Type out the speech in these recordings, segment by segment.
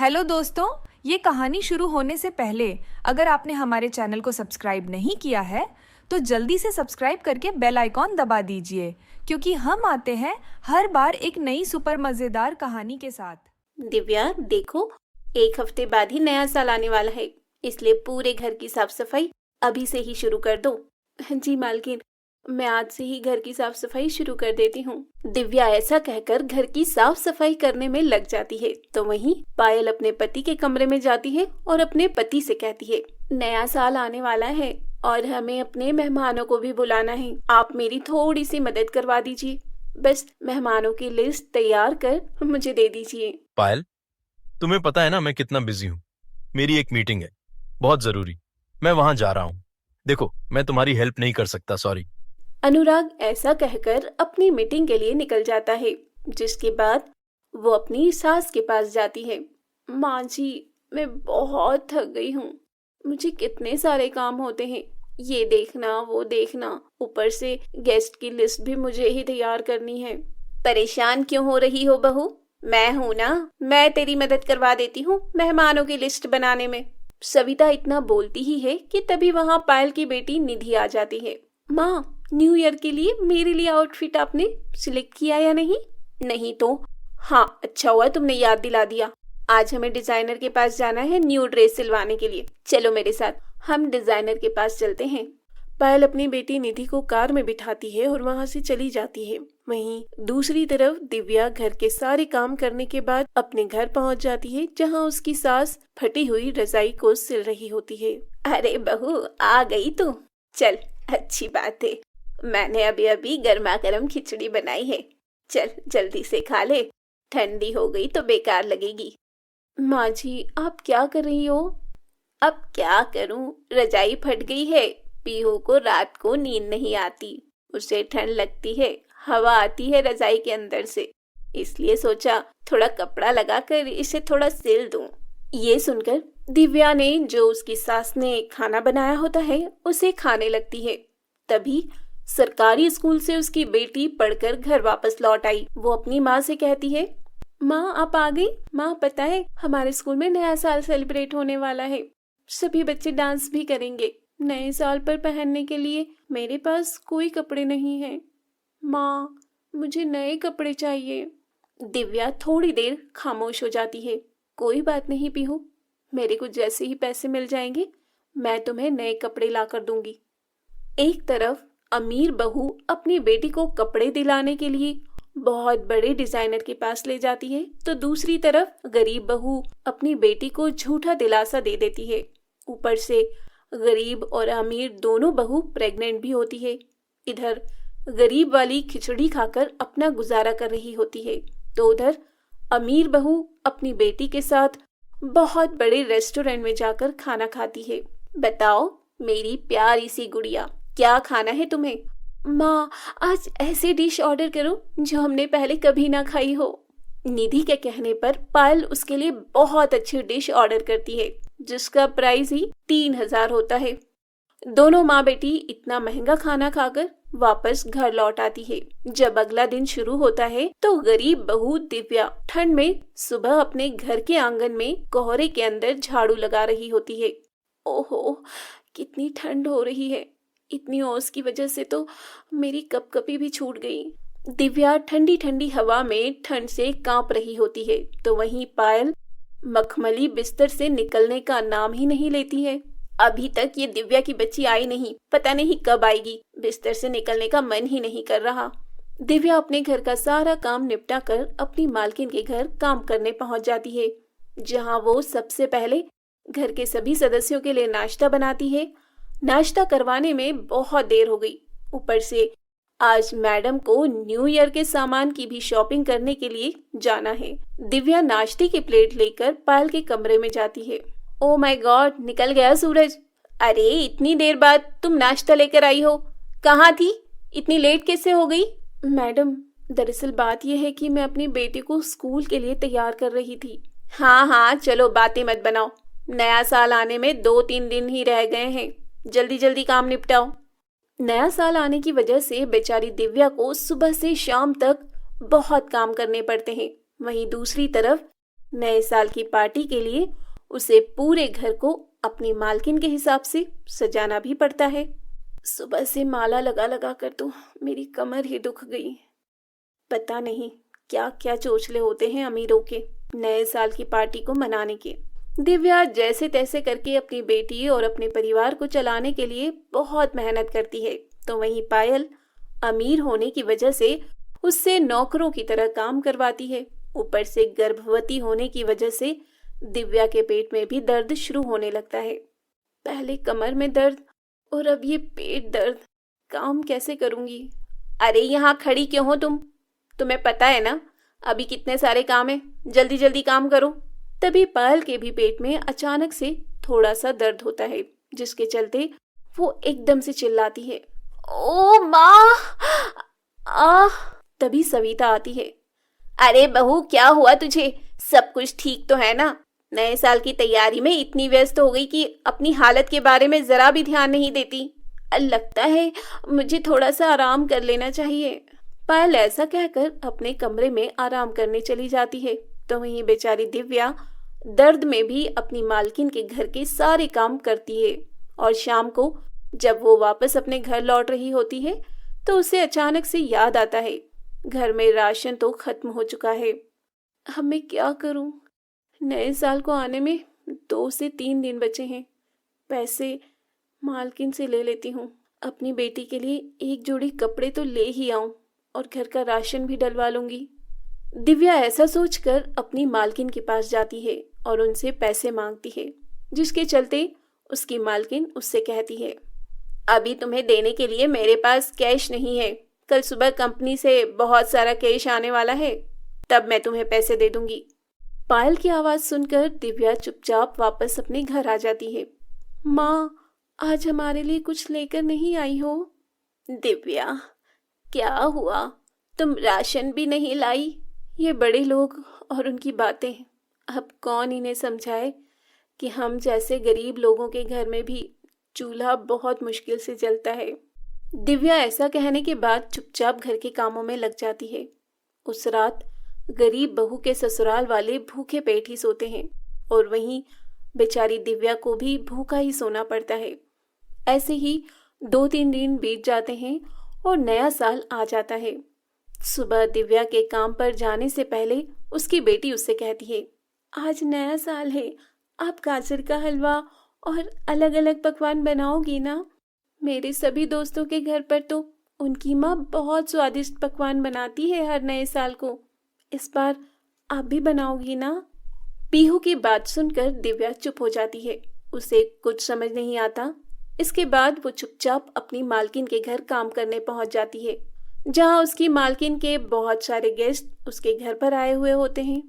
Hello दोस्तों, ये कहानी शुरू होने से पहले अगर आपने हमारे चैनल को सब्सक्राइब नहीं किया है तो जल्दी से सब्सक्राइब करके बेल आइकॉन दबा दीजिए, क्योंकि हम आते हैं हर बार एक नई सुपर मज़ेदार कहानी के साथ। दिव्या देखो, एक हफ्ते बाद ही नया साल आने वाला है, इसलिए पूरे घर की साफ सफाई अभी से ही शुरू कर दो। जी मालकिन, मैं आज से ही घर की साफ सफाई शुरू कर देती हूँ। दिव्या ऐसा कहकर घर की साफ सफाई करने में लग जाती है, तो वहीं पायल अपने पति के कमरे में जाती है और अपने पति से कहती है, नया साल आने वाला है और हमें अपने मेहमानों को भी बुलाना है। आप मेरी थोड़ी सी मदद करवा दीजिए। बस मेहमानों की लिस्ट तैयार कर मुझे दे दीजिए। पायल, तुम्हें पता है ना मैं कितना बिजी हूँ। मेरी एक मीटिंग है, बहुत जरूरी। मैं वहां जा रहा हूँ। देखो, मैं तुम्हारी हेल्प नहीं कर सकता, सॉरी। अनुराग ऐसा कहकर अपनी मीटिंग के लिए निकल जाता है, जिसके बाद वो अपनी सास के पास जाती है। माँ जी, मैं बहुत थक गई हूँ। मुझे कितने सारे काम होते हैं, ये देखना वो देखना, ऊपर से गेस्ट की लिस्ट भी मुझे ही तैयार करनी है। परेशान क्यों हो रही हो बहू? मैं हूं ना, मैं तेरी मदद करवा देती हूँ मेहमानों की लिस्ट बनाने में। सविता इतना बोलती ही है कि तभी वहाँ पायल की बेटी निधि आ जाती है। माँ, न्यू ईयर के लिए मेरे लिए आउटफिट आपने सिलेक्ट किया या नहीं? नहीं तो? हाँ, अच्छा हुआ तुमने याद दिला दिया। आज हमें डिजाइनर के पास जाना है न्यू ड्रेस सिलवाने के लिए। चलो मेरे साथ, हम डिजाइनर के पास चलते हैं। पायल अपनी बेटी निधि को कार में बिठाती है और वहां से चली जाती है। वहीं दूसरी तरफ दिव्या घर के सारे काम करने के बाद अपने घर पहुंच जाती है, जहां उसकी सास फटी हुई रजाई को सिल रही होती है। अरे बहू, आ गई तू? चल, अच्छी बात है। मैंने अभी अभी गर्मा गर्म खिचड़ी बनाई है, चल जल्दी से खा ले, ठंडी हो गई तो बेकार लगेगी। माँ जी, आप क्या कर रही हो? अब क्या करूं, रजाई फट गई है। पीहू को रात को नींद नहीं आती, उसे ठंड लगती है, हवा आती है रजाई के अंदर से, इसलिए सोचा थोड़ा कपड़ा लगाकर इसे थोड़ा सिल दूं। ये सुनकर दिव्या ने, जो उसकी सास ने खाना बनाया होता है, उसे खाने लगती है। तभी सरकारी स्कूल से उसकी बेटी पढ़कर घर वापस लौट आई। वो अपनी माँ से कहती है, माँ आप आ गई? माँ, पता है हमारे स्कूल में नया साल सेलिब्रेट होने वाला है, सभी बच्चे डांस भी करेंगे। नए साल पर पहनने के लिए मेरे पास कोई कपड़े नहीं हैं। माँ, मुझे नए कपड़े चाहिए। दिव्या थोड़ी देर खामोश हो जाती है। कोई बात नहीं पीहू, मेरे को जैसे ही पैसे मिल जाएंगे मैं तुम्हें नए कपड़े ला कर दूंगी। एक तरफ अमीर बहू अपनी बेटी को कपड़े दिलाने के लिए बहुत बड़े डिजाइनर के पास ले जाती है, तो दूसरी तरफ गरीब बहू अपनी बेटी को झूठा दिलासा दे देती है। ऊपर से गरीब और अमीर दोनों बहू प्रेग्नेंट भी होती है। इधर गरीब वाली खिचड़ी खाकर अपना गुजारा कर रही होती है, तो उधर अमीर बहू अपनी बेटी के साथ बहुत बड़े रेस्टोरेंट में जाकर खाना खाती है। बताओ मेरी प्यारी सी गुड़िया, क्या खाना है तुम्हें? माँ, आज ऐसी डिश ऑर्डर करो जो हमने पहले कभी ना खाई हो। निधि के कहने पर पायल उसके लिए बहुत अच्छी डिश ऑर्डर करती है, जिसका प्राइस ही 3,000 होता है। दोनों माँ बेटी इतना महंगा खाना खाकर वापस घर लौट आती है। जब अगला दिन शुरू होता है तो गरीब बहू दिव्या ठंड में सुबह अपने घर के आंगन में कोहरे के अंदर झाड़ू लगा रही होती है। ओहो, कितनी ठंड हो रही है, इतनी ओस की वजह से तो मेरी कपकपी भी छूट गई। दिव्या ठंडी ठंडी हवा में ठंड से कांप रही होती है, तो वहीं पायल मखमली बिस्तर से निकलने का नाम ही नहीं लेती है। अभी तक ये दिव्या की बच्ची आई नहीं, पता नहीं कब आएगी। बिस्तर से निकलने का मन ही नहीं कर रहा। दिव्या अपने घर का सारा काम निपटा कर अपनी मालकिन के घर काम करने पहुंच जाती है, जहां वो सबसे पहले घर के सभी सदस्यों के लिए नाश्ता बनाती है। नाश्ता करवाने में बहुत देर हो गई, ऊपर से आज मैडम को न्यू ईयर के सामान की भी शॉपिंग करने के लिए जाना है। दिव्या नाश्ते की प्लेट लेकर पायल के कमरे में जाती है। ओ माय गॉड, निकल गया सूरज। अरे इतनी देर बाद तुम नाश्ता लेकर आई हो, कहाँ थी? इतनी लेट कैसे हो गई? मैडम, दरअसल बात यह है कि मैं अपनी बेटी को स्कूल के लिए तैयार कर रही थी। हाँ हाँ, चलो बातें मत बनाओ, नया साल आने में 2-3 दिन ही रह गए हैं, जल्दी जल्दी काम निपटाओ। नया साल आने की वजह से बेचारी दिव्या को सुबह से शाम तक बहुत काम करने पड़ते हैं। वहीं दूसरी तरफ नए साल की पार्टी के लिए उसे पूरे घर को अपनी मालकिन के हिसाब से सजाना भी पड़ता है। सुबह से माला लगा लगा कर तो मेरी कमर ही दुख गई। पता नहीं क्या क्या चोचले होते हैं अमीरों के नए साल की पार्टी को मनाने के। दिव्या जैसे तैसे करके अपनी बेटी और अपने परिवार को चलाने के लिए बहुत मेहनत करती है, तो वहीं पायल अमीर होने की वजह से उससे नौकरों की तरह काम करवाती है। ऊपर से गर्भवती होने की वजह से दिव्या के पेट में भी दर्द शुरू होने लगता है। पहले कमर में दर्द और अब ये पेट दर्द। काम कैसे करूंगी? अरे यहाँ खड़ी क्यों हो तुम? तुम्हें पता है ना अभी कितने सारे काम है, जल्दी जल्दी काम करो। तभी पायल के भी पेट में अचानक से थोड़ा सा दर्द होता है, जिसके चलते वो एकदम से चिल्लाती है, ओ माँ! तभी सविता आती है। अरे बहू, क्या हुआ तुझे? सब कुछ ठीक तो है ना? नए साल की तैयारी में इतनी व्यस्त हो गई कि अपनी हालत के बारे में जरा भी ध्यान नहीं देती। लगता है मुझे थोड़ा सा आराम कर लेना चाहिए। पायल ऐसा कहकर अपने कमरे में आराम करने चली जाती है, तो वहीं बेचारी दिव्या दर्द में भी अपनी मालकिन के घर के सारे काम करती है। और शाम को जब वो वापस अपने घर लौट रही होती है तो उसे अचानक से याद आता है, घर में राशन तो खत्म हो चुका है। अब मैं क्या करूं? नए साल को आने में 2 से 3 दिन बचे हैं। पैसे मालकिन से ले लेती हूँ। अपनी बेटी के लिए एक जोड़ी कपड़े तो ले ही आऊं और घर का राशन भी डलवा लूंगी। दिव्या ऐसा सोचकर अपनी मालकिन के पास जाती है और उनसे पैसे मांगती है, जिसके चलते उसकी मालकिन उससे कहती है, अभी तुम्हें देने के लिए मेरे पास कैश नहीं है। कल सुबह कंपनी से बहुत सारा कैश आने वाला है, तब मैं तुम्हें पैसे दे दूंगी। पायल की आवाज सुनकर दिव्या चुपचाप वापस अपने घर आ जाती है। माँ, आज हमारे लिए कुछ लेकर नहीं आई हो? दिव्या, क्या हुआ? तुम राशन भी नहीं लाई? ये बड़े लोग और उनकी बातें, अब कौन इन्हें समझाए कि हम जैसे गरीब लोगों के घर में भी चूल्हा बहुत मुश्किल से जलता है। दिव्या ऐसा कहने के बाद चुपचाप घर के कामों में लग जाती है। उस रात गरीब बहू के ससुराल वाले भूखे पेट ही सोते हैं और वहीं बेचारी दिव्या को भी भूखा ही सोना पड़ता है। ऐसे ही 2-3 दिन बीत जाते हैं और नया साल आ जाता है। सुबह दिव्या के काम पर जाने से पहले उसकी बेटी उससे कहती है, आज नया साल है, आप गाजर का हलवा और अलग अलग पकवान बनाओगी ना? मेरे सभी दोस्तों के घर पर तो उनकी माँ बहुत स्वादिष्ट पकवान बनाती है हर नए साल को। इस बार आप भी बनाओगी ना? पीहू की बात सुनकर दिव्या चुप हो जाती है। उसे कुछ समझ नहीं आता। इसके बाद वो चुपचाप अपनी मालकिन के घर काम करने पहुंच जाती है, जहां उसकी मालकिन के बहुत सारे गेस्ट उसके घर पर आए हुए होते हैं।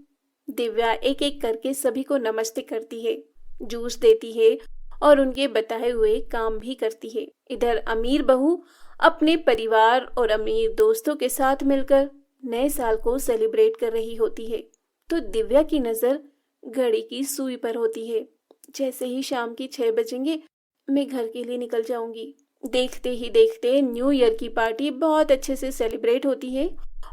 दिव्या एक एक करके सभी को नमस्ते करती है, जूस देती है और उनके बताए हुए काम भी करती है। इधर अमीर बहू अपने परिवार और अमीर दोस्तों के साथ मिलकर नए साल को सेलिब्रेट कर रही होती है, तो दिव्या की नज़र घड़ी की सुई पर होती है। जैसे ही शाम की 6 बजेंगे मैं घर के लिए निकल जाऊंगी। देखते ही देखते न्यू ईयर की पार्टी बहुत अच्छे से सेलिब्रेट होती है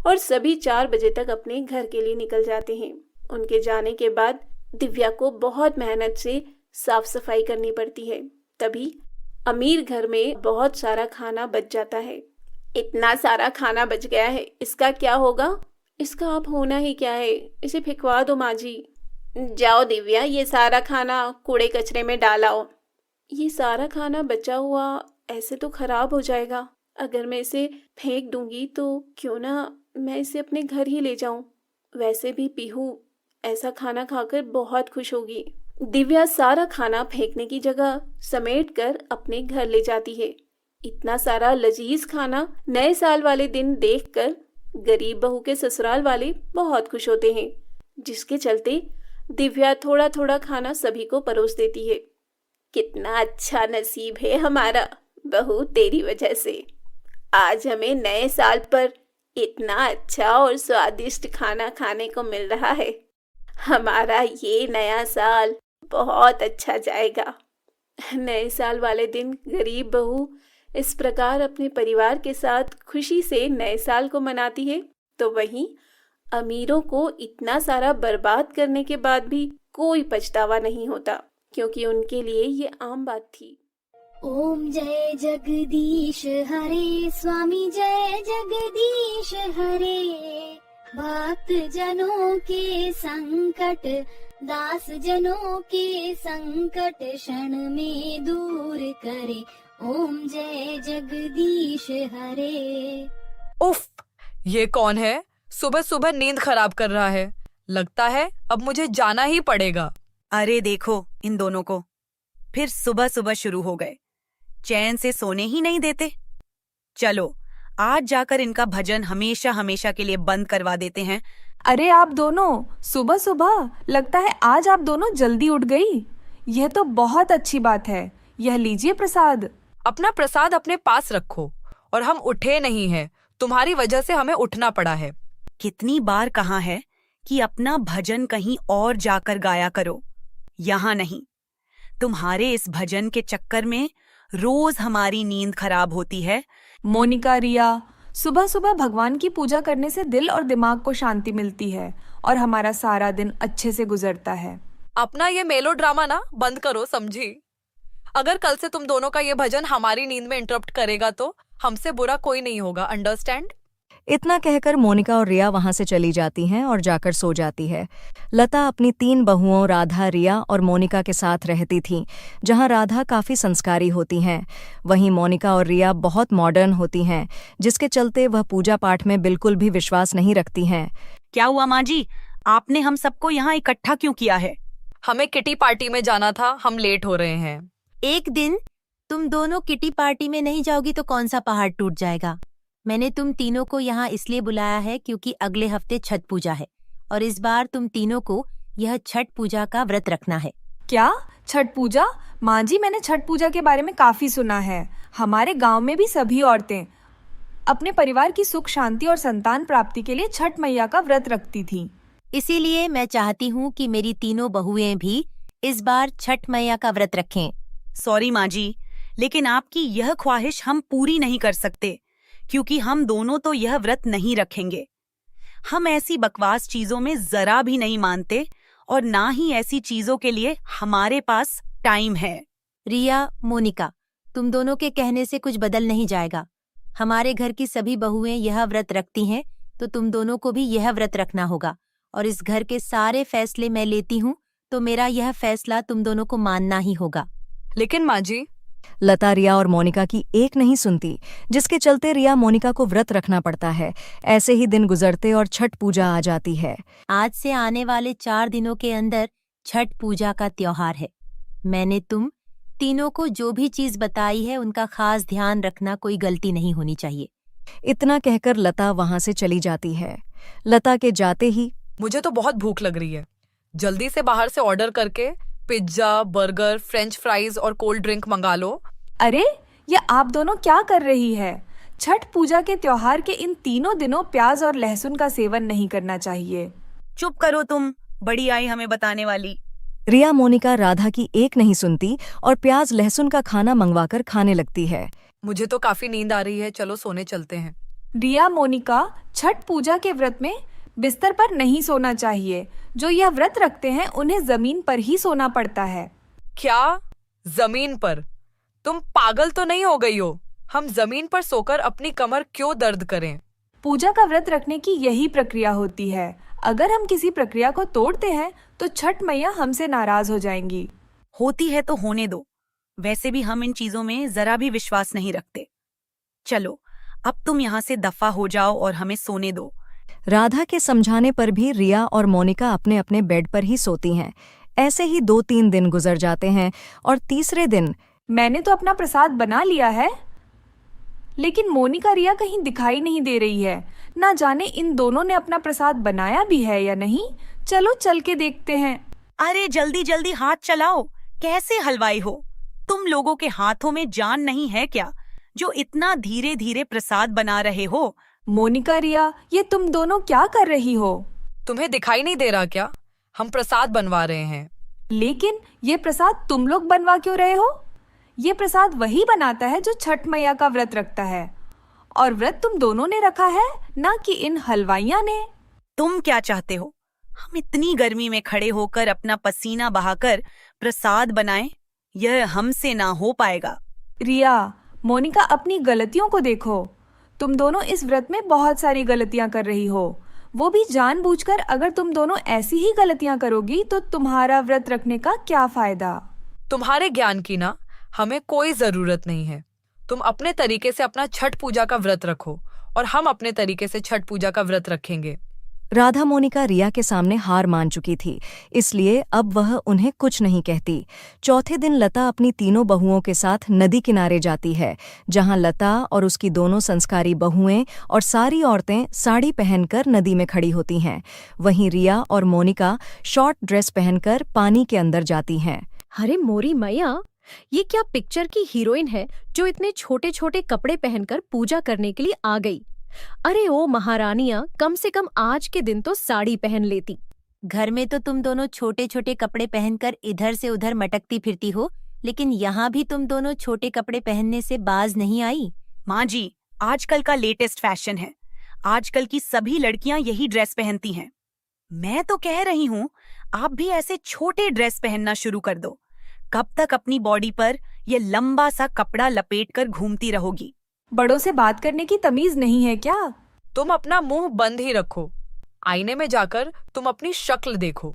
और सभी 4 बजे तक अपने घर के लिए निकल जाते हैं। उनके जाने के बाद दिव्या को बहुत मेहनत से साफ सफाई करनी पड़ती है। तभी अमीर घर में बहुत सारा खाना बच जाता है। इतना सारा खाना बच गया है, इसका क्या होगा? इसका अब होना ही क्या है? इसे फेंकवा दो माँ जी। जाओ दिव्या, ये सारा खाना कूड़े कचरे में डालाओ। ये सारा खाना बचा हुआ ऐसे तो खराब हो जाएगा। अगर मैं इसे फेंक दूंगी तो क्यों ना मैं इसे अपने घर ही ले जाऊं। वैसे भी पीहू ऐसा खाना खाकर बहुत खुश होगी। दिव्या सारा खाना फेंकने की जगह समेट कर अपने घर ले जाती है। इतना सारा लजीज खाना नए साल वाले दिन देखकर गरीब बहू के ससुराल वाले बहुत खुश होते हैं, जिसके चलते दिव्या थोड़ा थोड़ा खाना सभी को परोस देती है। कितना अच्छा नसीब है हमारा बहू, तेरी वजह से आज हमें नए साल पर इतना अच्छा और स्वादिष्ट खाना खाने को मिल रहा है। हमारा ये नया साल बहुत अच्छा जाएगा। नए साल वाले दिन गरीब बहू इस प्रकार अपने परिवार के साथ खुशी से नए साल को मनाती है, तो वहीं अमीरों को इतना सारा बर्बाद करने के बाद भी कोई पछतावा नहीं होता, क्योंकि उनके लिए ये आम बात थी। ओम जय जगदीश हरे, स्वामी जय जगदीश हरे। भक्त जनों के संकट, दास जनों के संकट क्षण में दूर करे। ओम जय जगदीश हरे। उफ, ये कौन है? सुबह सुबह नींद खराब कर रहा है। लगता है अब मुझे जाना ही पड़ेगा। अरे देखो इन दोनों को, फिर सुबह सुबह शुरू हो गए। चैन से सोने ही नहीं देते। चलो आज जाकर इनका भजन हमेशा हमेशा के लिए बंद करवा देते हैं। अरे आप दोनों सुबह सुबह, लगता है आज आप दोनों जल्दी उठ गई। यह तो बहुत अच्छी बात है। यह लीजिए प्रसाद। अपना प्रसाद अपने पास रखो। और हम उठे नहीं हैं, तुम्हारी वजह से हमें उठना पड़ा है। कितनी बार कहा है कि अपना भजन कहीं और जाकर गाया करो, यहाँ नहीं। तुम्हारे इस भजन के चक्कर में रोज हमारी नींद खराब होती है। मोनिका, रिया, सुबह सुबह भगवान की पूजा करने से दिल और दिमाग को शांति मिलती है और हमारा सारा दिन अच्छे से गुजरता है। अपना ये मेलो ड्रामा ना बंद करो, समझी? अगर कल से तुम दोनों का ये भजन हमारी नींद में इंटरप्ट करेगा तो हमसे बुरा कोई नहीं होगा, अंडरस्टैंड? इतना कहकर मोनिका और रिया वहां से चली जाती हैं और जाकर सो जाती है। लता अपनी 3 बहुओं राधा, रिया और मोनिका के साथ रहती थीं, जहां राधा काफी संस्कारी होती हैं, वहीं मोनिका और रिया बहुत मॉडर्न होती हैं, जिसके चलते वह पूजा पाठ में बिल्कुल भी विश्वास नहीं रखती हैं। क्या हुआ माँ जी, आपने हम सबको यहाँ इकट्ठा क्यों किया है? हमें किटी पार्टी में जाना था, हम लेट हो रहे हैं। एक दिन तुम दोनों किटी पार्टी में नहीं जाओगी तो कौन सा पहाड़ टूट जाएगा। मैंने तुम तीनों को यहाँ इसलिए बुलाया है क्योंकि अगले हफ्ते छठ पूजा है और इस बार तुम तीनों को यह छठ पूजा का व्रत रखना है। क्या छठ पूजा? माँ जी, मैंने छठ पूजा के बारे में काफी सुना है। हमारे गांव में भी सभी औरतें अपने परिवार की सुख शांति और संतान प्राप्ति के लिए छठ मैया का व्रत रखती थीं। इसीलिए मैं चाहती हूँ कि मेरी तीनों बहुएं भी इस बार छठ मैया का व्रत रखें। सॉरी माँ जी, लेकिन आपकी यह ख्वाहिश हम पूरी नहीं कर सकते, क्योंकि हम दोनों तो यह व्रत नहीं रखेंगे। हम ऐसी बकवास चीजों में जरा भी नहीं मानते और ना ही ऐसी चीजों के लिए हमारे पास टाइम है। रिया, मोनिका, तुम दोनों के कहने से कुछ बदल नहीं जाएगा। हमारे घर की सभी बहुएं यह व्रत रखती हैं तो तुम दोनों को भी यह व्रत रखना होगा और इस घर के सारे फैसले मैं लेती हूँ तो मेरा यह फैसला तुम दोनों को मानना ही होगा। लेकिन माँ जी, लता रिया और मोनिका की एक नहीं सुनती, जिसके चलते रिया मोनिका को व्रत रखना पड़ता है। ऐसे ही दिन गुजरते और छठ पूजा आ जाती है। आज से आने वाले 4 दिनों के अंदर छठ पूजा का त्योहार है। मैंने तुम तीनों को जो भी चीज बताई है उनका खास ध्यान रखना, कोई गलती नहीं होनी चाहिए। इतना कहकर लता वहां से चली जाती है। लता के जाते ही मुझे तो बहुत भूख लग रही है। जल्दी से बाहर से ऑर्डर करके पिज्जा, बर्गर, फ्रेंच फ्राइज और कोल्ड ड्रिंक मंगा लो। अरे, ये आप दोनों क्या कर रही है? छठ पूजा के त्योहार के इन तीनों दिनों प्याज और लहसुन का सेवन नहीं करना चाहिए। चुप करो तुम, बड़ी आई हमें बताने वाली। रिया मोनिका राधा की एक नहीं सुनती और प्याज लहसुन का खाना मंगवाकर खाने लगती है। मुझे तो काफी नींद आ रही है, चलो सोने चलते हैं। रिया, मोनिका, छठ पूजा के व्रत में बिस्तर पर नहीं सोना चाहिए। जो यह व्रत रखते हैं उन्हें जमीन पर ही सोना पड़ता है। क्या? जमीन पर? तुम पागल तो नहीं हो गई हो? हम जमीन पर सोकर अपनी कमर क्यों दर्द करें? पूजा का व्रत रखने की यही प्रक्रिया होती है। अगर हम किसी प्रक्रिया को तोड़ते हैं तो छठ मैया हमसे नाराज हो जाएंगी। होती है तो होने दो, वैसे भी हम इन चीजों में जरा भी विश्वास नहीं रखते। चलो अब तुम यहाँ से दफा हो जाओ और हमें सोने दो। राधा के समझाने पर भी रिया और मोनिका अपने अपने बेड पर ही सोती हैं। ऐसे ही 2-3 दिन गुजर जाते हैं और तीसरे दिन मैंने तो अपना प्रसाद बना लिया है, लेकिन मोनिका, रिया कहीं दिखाई नहीं दे रही है। ना जाने इन दोनों ने अपना प्रसाद बनाया भी है या नहीं। चलो चल के देखते हैं। अरे जल्दी जल्दी हाथ चलाओ, कैसे हलवाई हो? तुम लोगों के हाथों में जान नहीं है क्या, जो इतना धीरे धीरे प्रसाद बना रहे हो? मोनिका, रिया, ये तुम दोनों क्या कर रही हो? तुम्हें दिखाई नहीं दे रहा क्या? हम प्रसाद बनवा रहे हैं। लेकिन ये प्रसाद तुम लोग बनवा क्यों रहे हो? ये प्रसाद वही बनाता है जो छठ मैया का व्रत रखता है, और व्रत तुम दोनों ने रखा है, ना कि इन हलवाइयाँ ने। तुम क्या चाहते हो? हम इतनी गर्मी में खड़े होकर अपना पसीना बहाकर प्रसाद बनाएं? यह हमसे ना हो पाएगा। रिया, मोनिका, अपनी गलतियों को देखो। तुम दोनों इस व्रत में बहुत सारी गलतियां कर रही हो, वो भी जानबूझकर। अगर तुम दोनों ऐसी ही गलतियां करोगी तो तुम्हारा व्रत रखने का क्या फायदा? तुम्हारे ज्ञान की ना हमें कोई जरूरत नहीं है। तुम अपने तरीके से अपना छठ पूजा का व्रत रखो और हम अपने तरीके से छठ पूजा का व्रत रखेंगे। राधा मोनिका रिया के सामने हार मान चुकी थी, इसलिए अब वह उन्हें कुछ नहीं कहती। चौथे दिन लता अपनी तीनों बहुओं के साथ नदी किनारे जाती है, जहां लता और उसकी दोनों संस्कारी बहुएं और सारी औरतें साड़ी पहनकर नदी में खड़ी होती हैं। वहीं रिया और मोनिका शॉर्ट ड्रेस पहनकर पानी के अंदर जाती हैं। अरे मोरी मैया, ये क्या पिक्चर की हीरोइन है जो इतने छोटे छोटे कपड़े पहनकर पूजा करने के लिए आ गई? अरे ओ महारानियां, कम से कम आज के दिन तो साड़ी पहन लेती। घर में तो तुम दोनों छोटे छोटे कपड़े पहनकर इधर से उधर मटकती फिरती हो, लेकिन यहाँ भी तुम दोनों छोटे कपड़े पहनने से बाज नहीं आई। माँ जी, आजकल का लेटेस्ट फैशन है। आजकल की सभी लड़कियां यही ड्रेस पहनती हैं। मैं तो कह रही हूँ, आप भी ऐसे छोटे ड्रेस पहनना शुरू कर दो। कब तक अपनी बॉडी पर ये लंबा सा कपड़ा लपेट कर घूमती रहोगी? बड़ों से बात करने की तमीज नहीं है क्या? तुम अपना मुंह बंद ही रखो। आईने में जाकर तुम अपनी शक्ल देखो।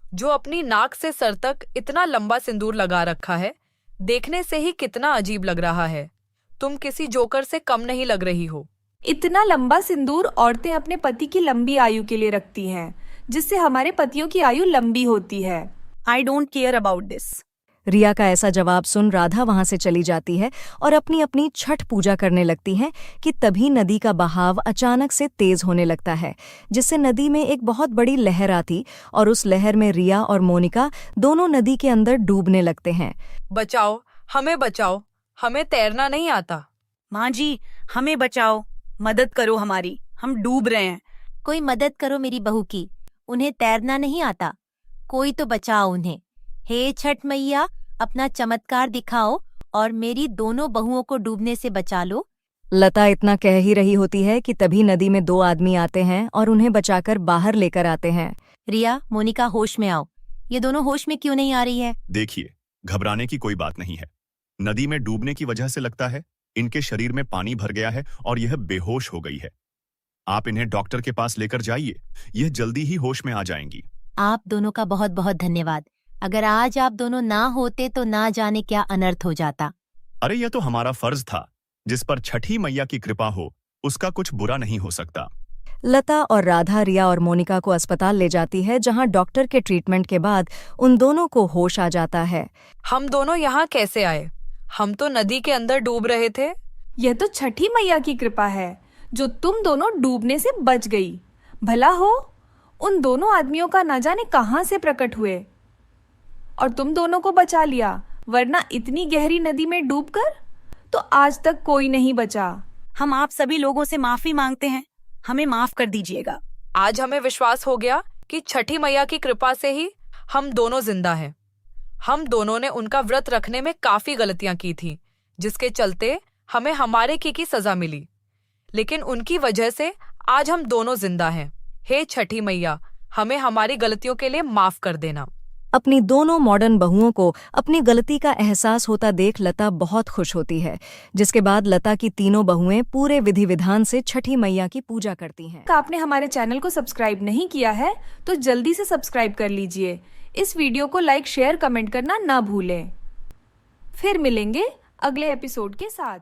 जो अपनी नाक से सर तक इतना लंबा सिंदूर लगा रखा है, देखने से ही कितना अजीब लग रहा है। तुम किसी जोकर से कम नहीं लग रही हो। इतना लंबा सिंदूर औरतें अपने पति की लंबी आयु के लिए रखती हैं, जिससे हमारे पतियों की आयु लंबी होती है। I don't care about this. Riya का ऐसा जवाब सुन राधा वहां से चली जाती है और अपनी अपनी छठ पूजा करने लगती है कि तभी नदी का बहाव अचानक से तेज होने लगता है, जिससे नदी में एक बहुत बड़ी लहर आती और उस लहर में रिया और मोनिका दोनों नदी के अंदर डूबने लगते हैं। बचाओ, हमें बचाओ, हमें तैरना नहीं आता। माँ जी, हमें बचाओ, मदद करो हमारी, हम डूब रहे हैं। कोई मदद करो मेरी बहू की, उन्हें तैरना नहीं आता। कोई तो बचाओ उन्हें। हे छठ मैया, अपना चमत्कार दिखाओ और मेरी दोनों बहुओं को डूबने से बचा लो। लता इतना कह ही रही होती है कि तभी नदी में दो आदमी आते हैं और उन्हें बचाकर बाहर लेकर आते हैं। रिया, मोनिका, होश में आओ। ये दोनों होश में क्यों नहीं आ रही है? देखिए, घबराने की कोई बात नहीं है। नदी में डूबने की वजह से लगता है इनके शरीर में पानी भर गया है और यह बेहोश हो गई है। आप इन्हें डॉक्टर के पास लेकर जाइए, यह जल्दी ही होश में आ जाएंगी। आप दोनों का बहुत बहुत धन्यवाद। अगर आज आप दोनों ना होते तो ना जाने क्या अनर्थ हो जाता। अरे यह तो हमारा फर्ज था। जिस पर छठी मैया की कृपा हो, उसका कुछ बुरा नहीं हो सकता। लता और राधा रिया और मोनिका को अस्पताल ले जाती है, जहां डॉक्टर के ट्रीटमेंट के बाद उन दोनों को होश आ जाता है। हम दोनों यहाँ कैसे आए? हम तो नदी के अंदर डूब रहे थे। यह तो छठी मैया की कृपा है जो तुम दोनों डूबने से बच गई। भला हो उन दोनों आदमियों का न जाने कहां से प्रकट हुए और तुम दोनों को बचा लिया, वरना इतनी गहरी नदी में डूबकर तो आज तक कोई नहीं बचा। हम आप सभी लोगों से माफी मांगते हैं, हमें माफ कर दीजिएगा। आज हमें विश्वास हो गया कि छठी मैया की कृपा से ही हम दोनों जिंदा हैं। हम दोनों ने उनका व्रत रखने में काफी गलतियां की थी, जिसके चलते हमें हमारे की सजा मिली, लेकिन उनकी वजह से आज हम दोनों जिंदा हैं। हे छठी मैया, हमें हमारी गलतियों के लिए माफ कर देना। अपनी दोनों मॉडर्न बहुओं को अपनी गलती का एहसास होता देख लता बहुत खुश होती है, जिसके बाद लता की तीनों बहुएं पूरे विधि विधान से छठी मैया की पूजा करती हैं। आपने हमारे चैनल को सब्सक्राइब नहीं किया है तो जल्दी से सब्सक्राइब कर लीजिए। इस वीडियो को लाइक, शेयर, कमेंट करना ना भूलें। फिर मिलेंगे अगले एपिसोड के साथ।